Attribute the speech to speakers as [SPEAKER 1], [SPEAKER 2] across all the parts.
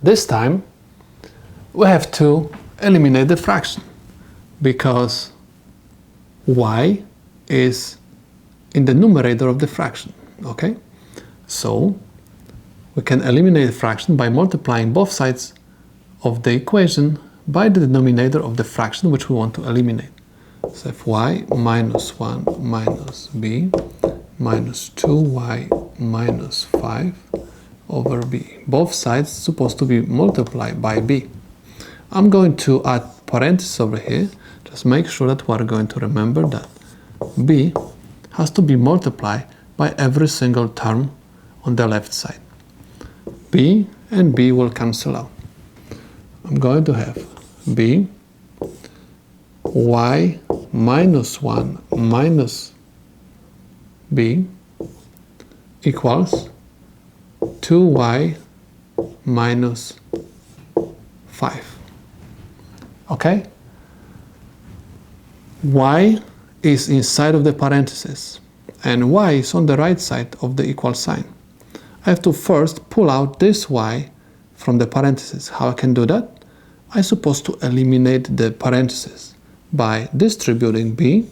[SPEAKER 1] This time we have to eliminate the fraction because y is in the numerator of the fraction, okay? So we can eliminate the fraction by multiplying both sides of the equation by the denominator of the fraction which we want to eliminate. So if y minus 1 minus b minus 2y minus 5 over b. Both sides supposed to be multiplied by b. I'm going to add parentheses over here. Just make sure that we're going to remember that b has to be multiplied by every single term on the left side. b and b will cancel out. I'm going to have b y minus 1 minus b equals 2y minus 5. Okay? Y is inside of the parentheses and y is on the right side of the equal sign. I have to first pull out this y from the parentheses. How I can do that? I'm supposed to eliminate the parentheses by distributing b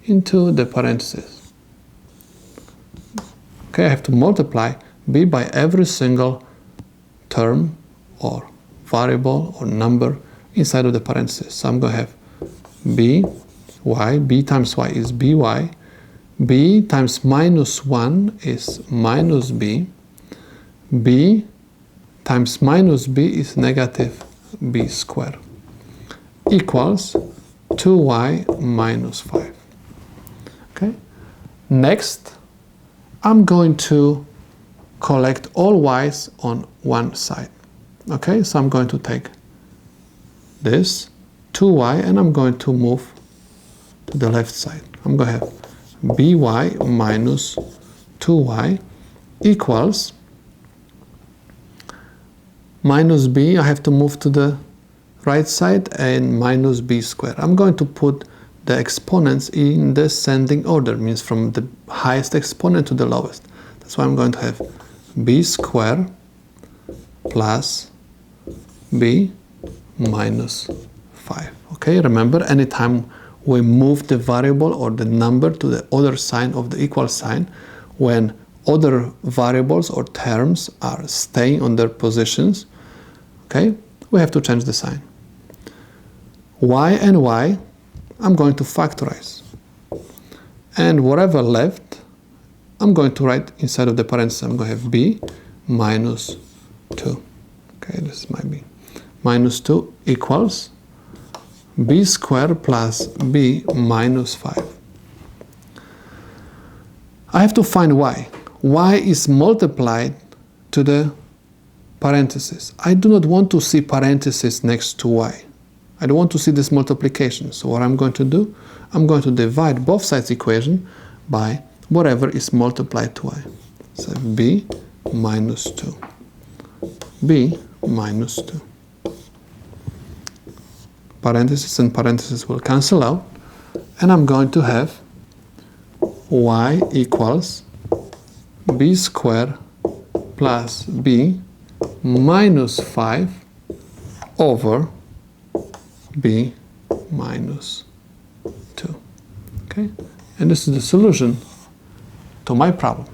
[SPEAKER 1] into the parentheses. Okay, I have to multiply b by every single term or variable or number inside of the parentheses. So I'm going to have b times y is by, b times minus 1 is minus b times minus b is negative b squared equals 2y minus 5. Okay. Next, I'm going to collect all y's on one side. Okay, so I'm going to take this 2y and I'm going to move to the left side. I'm going to have by minus 2y equals minus b, I have to move to the right side, and minus b squared. I'm going to put the exponents in descending order, means from the highest exponent to the lowest. That's why I'm going to have b squared plus b minus 5. Okay, remember, anytime we move the variable or the number to the other sign of the equal sign, when other variables or terms are staying on their positions, okay, we have to change the sign. Y and y, I'm going to factorize. And whatever left, I'm going to write inside of the parentheses. I'm going to have b minus 2. Okay, this might be minus 2 equals b squared plus b minus 5. I have to find y. Y is multiplied to the parentheses. I do not want to see parentheses next to y. I don't want to see this multiplication. So what I'm going to do, I'm going to divide both sides equation by whatever is multiplied to y. So b minus 2. b minus 2. Parentheses and parentheses will cancel out, and I'm going to have y equals b squared plus b minus 5 over b minus 2. Okay, and this is the solution to my problem.